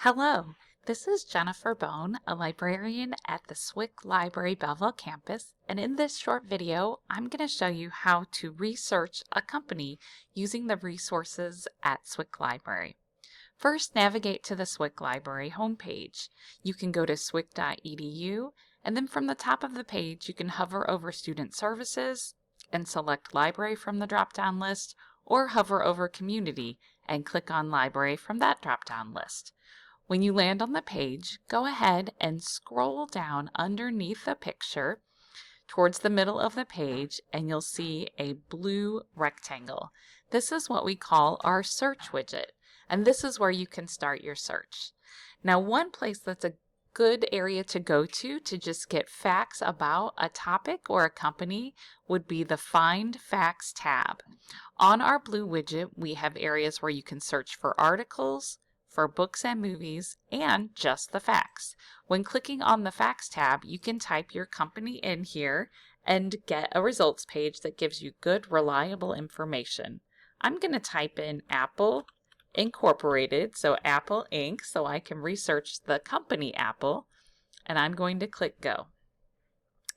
Hello, this is Jennifer Bone, a librarian at the Swick Library Belleville campus, and in this short video, I'm going to show you how to research a company using the resources at Swick Library. First, navigate to the Swick Library homepage. You can go to swick.edu, and then from the top of the page, you can hover over Student Services and select Library from the drop-down list, or hover over Community and click on Library from that drop-down list. When you land on the page, go ahead and scroll down underneath the picture towards the middle of the page and you'll see a blue rectangle. This is what we call our search widget, and this is where you can start your search. Now, one place that's a good area to go to just get facts about a topic or a company would be the Find Facts tab. On our blue widget, we have areas where you can search for articles, for books and movies, and just the facts. When clicking on the Facts tab, you can type your company in here and get a results page that gives you good, reliable information. I'm going to type in Apple Incorporated, so Apple Inc., so I can research the company Apple, and I'm going to click Go.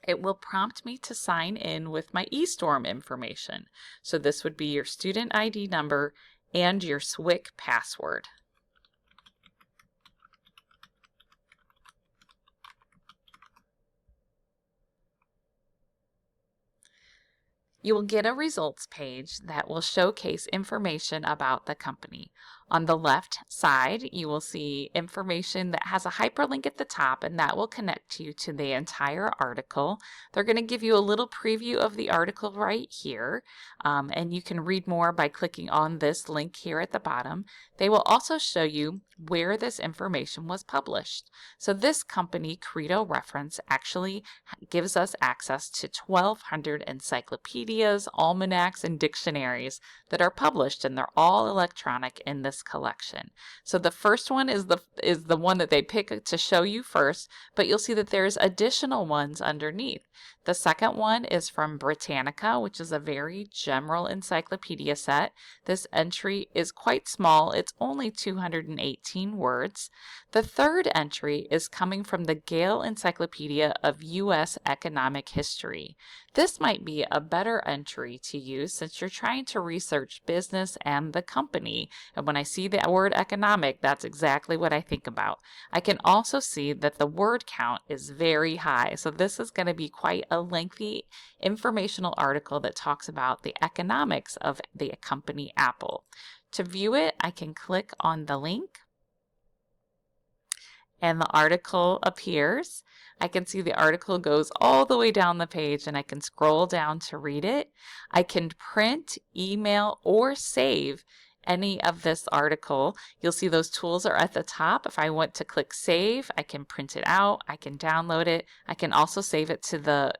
It will prompt me to sign in with my eStorm information. So this would be your student ID number and your SWIC password. You will get a results page that will showcase information about the company. On the left side, you will see information that has a hyperlink at the top, and that will connect you to the entire article. They're going to give you a little preview of the article right here, and you can read more by clicking on this link here at the bottom. They will also show you where this information was published. So this company, Credo Reference, actually gives us access to 1,200 encyclopedias, almanacs, and dictionaries that are published, and they're all electronic in this collection. So the first one is the one that they pick to show you first, but you'll see that there's additional ones underneath. The second one is from Britannica, which is a very general encyclopedia set. This entry is quite small. It's only 218 words. The third entry is coming from the Gale Encyclopedia of U.S. Economic History. This might be a better entry to use since you're trying to research business and the company. And when I see the word economic, that's exactly what I think about. I can also see that the word count is very high. So this is going to be quite a lengthy informational article that talks about the economics of the company Apple. To view it, I can click on the link and the article appears. I can see the article goes all the way down the page and I can scroll down to read it. I can print, email, or save any of this article. You'll see those tools are at the top. If I want to click save, I can print it out, I can download it, I can also save it to the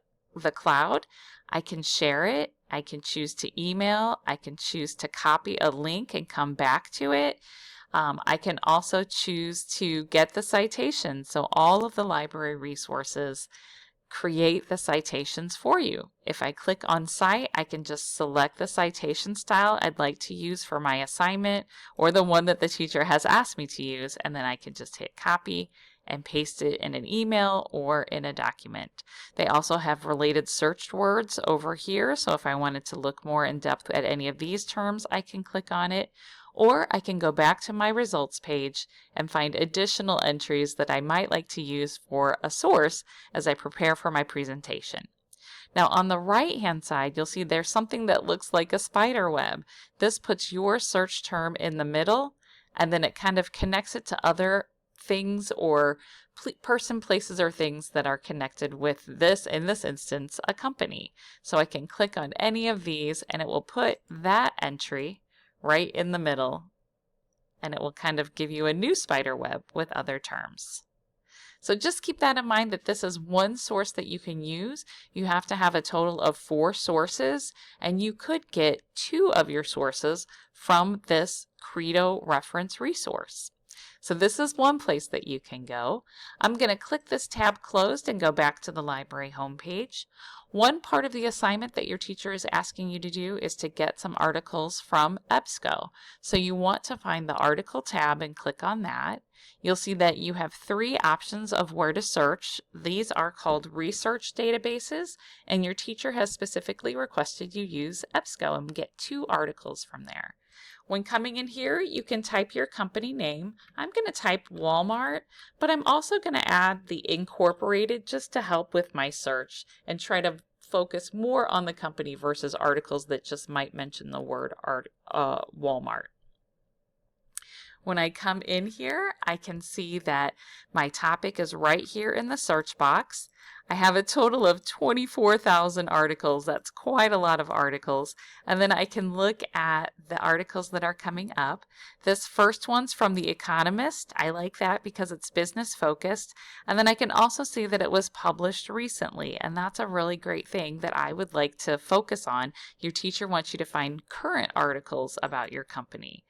cloud, I can share it, I can choose to email, I can choose to copy a link and come back to it. I can also choose to get the citation. So all of the library resources create the citations for you. If I click on Cite, I can just select the citation style I'd like to use for my assignment or the one that the teacher has asked me to use, and then I can just hit copy and paste it in an email or in a document. They also have related searched words over here, so if I wanted to look more in depth at any of these terms, I can click on it. Or I can go back to my results page and find additional entries that I might like to use for a source as I prepare for my presentation. Now on the right hand side, you'll see there's something that looks like a spider web. This puts your search term in the middle, and then it kind of connects it to other things or person, places, or things that are connected with this, in this instance, a company. So I can click on any of these and it will put that entry right in the middle, and it will kind of give you a new spider web with other terms. So just keep that in mind that this is one source that you can use. You have to have a total of 4 sources, and you could get 2 of your sources from this Credo reference resource. So this is one place that you can go. I'm going to click this tab closed and go back to the library homepage. One part of the assignment that your teacher is asking you to do is to get some articles from EBSCO. So you want to find the article tab and click on that. You'll see that you have 3 options of where to search. These are called research databases, and your teacher has specifically requested you use EBSCO and get 2 articles from there. When coming in here, you can type your company name. I'm going to type Walmart, but I'm also going to add the incorporated just to help with my search and try to focus more on the company versus articles that just might mention the word Walmart. When I come in here, I can see that my topic is right here in the search box. I have a total of 24,000 articles. That's quite a lot of articles. And then I can look at the articles that are coming up. This first one's from The Economist. I like that because it's business focused. And then I can also see that it was published recently. And that's a really great thing that I would like to focus on. Your teacher wants you to find current articles about your company.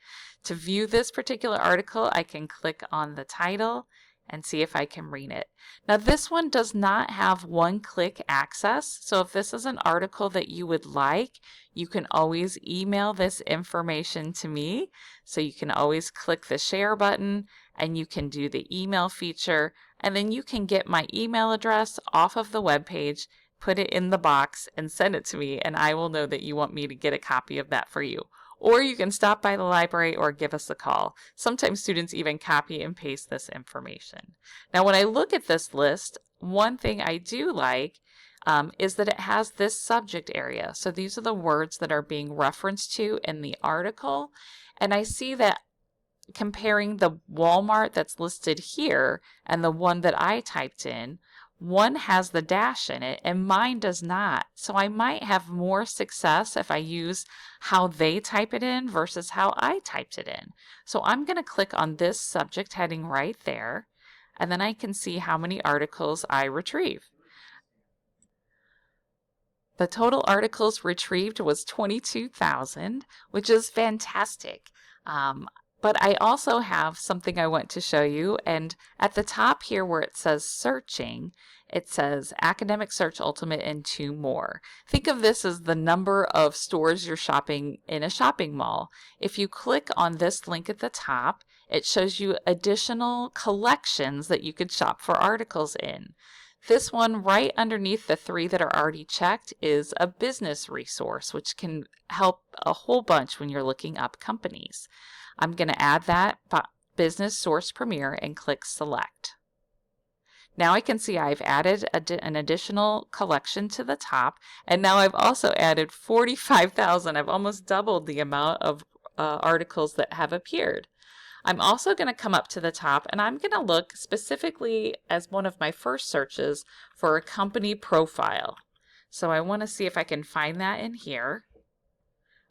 To view this particular article, I can click on the title and see if I can read it. Now this one does not have one-click access, so if this is an article that you would like, you can always email this information to me. So you can always click the share button and you can do the email feature, and then you can get my email address off of the web page, put it in the box and send it to me, and I will know that you want me to get a copy of that for you. Or you can stop by the library or give us a call. Sometimes students even copy and paste this information. Now when I look at this list, one thing I do like is that it has this subject area. So these are the words that are being referenced to in the article. And I see that comparing the Walmart that's listed here and the one that I typed in, one has the dash in it and mine does not. So I might have more success if I use how they type it in versus how I typed it in. So I'm going to click on this subject heading right there, and then I can see how many articles I retrieve. The total articles retrieved was 22,000, which is fantastic. But I also have something I want to show you, and at the top here where it says searching, it says Academic Search Ultimate and 2 more. Think of this as the number of stores you're shopping in a shopping mall. If you click on this link at the top, it shows you additional collections that you could shop for articles in. This one right underneath the 3 that are already checked is a business resource, which can help a whole bunch when you're looking up companies. I'm going to add that Business Source Premier and click Select. Now I can see I've added an additional collection to the top, and now I've also added 45,000. I've almost doubled the amount of articles that have appeared. I'm also going to come up to the top and I'm going to look specifically as one of my first searches for a company profile. So I want to see if I can find that in here.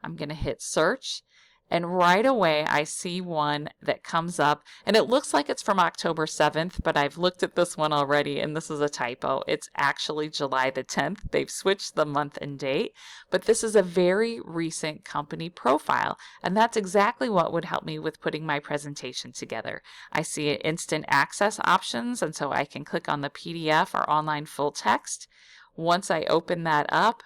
I'm going to hit search, and right away I see one that comes up, and it looks like it's from October 7th, but I've looked at this one already and this is a typo. It's actually July the 10th. They've switched the month and date, but this is a very recent company profile, and that's exactly what would help me with putting my presentation together. I see instant access options, and so I can click on the PDF or online full text. Once I open that up,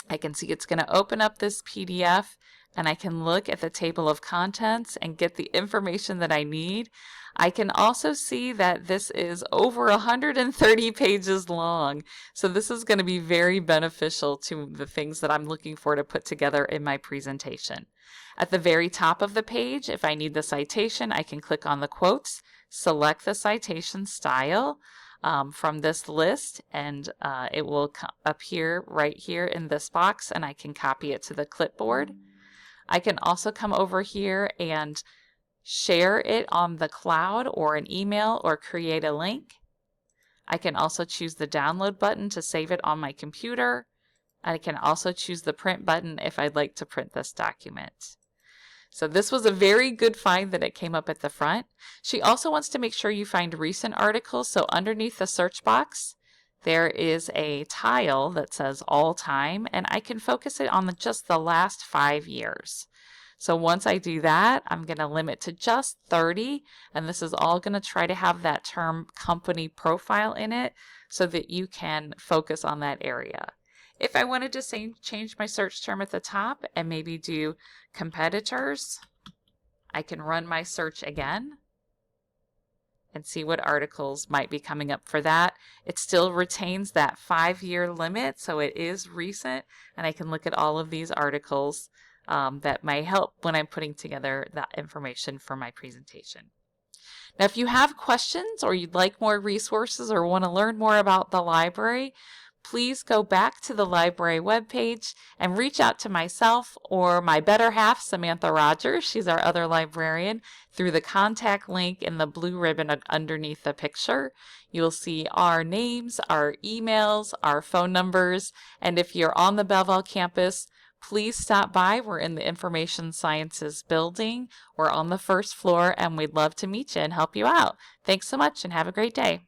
I can see it's going to open up this PDF, and I can look at the table of contents and get the information that I need. I can also see that this is over 130 pages long. So this is going to be very beneficial to the things that I'm looking for to put together in my presentation. At the very top of the page, if I need the citation, I can click on the quotes, select the citation style from this list, and it will appear right here in this box, and I can copy it to the clipboard. I can also come over here and share it on the cloud or an email or create a link. I can also choose the download button to save it on my computer. I can also choose the print button if I'd like to print this document. So this was a very good find that it came up at the front. She also wants to make sure you find recent articles, so underneath the search box, there is a tile that says all time, and I can focus it on just the last 5 years. So once I do that, I'm going to limit to just 30, and this is all going to try to have that term company profile in it so that you can focus on that area. If I wanted to change my search term at the top and maybe do competitors, I can run my search again and see what articles might be coming up for that. It still retains that 5-year limit, so it is recent, and I can look at all of these articles that might help when I'm putting together that information for my presentation. Now, if you have questions or you'd like more resources or want to learn more about the library, please go back to the library webpage and reach out to myself or my better half, Samantha Rogers. She's our other librarian, through the contact link in the blue ribbon underneath the picture. You'll see our names, our emails, our phone numbers, and if you're on the Belleville campus, please stop by. We're in the Information Sciences building. We're on the first floor, and we'd love to meet you and help you out. Thanks so much, and have a great day.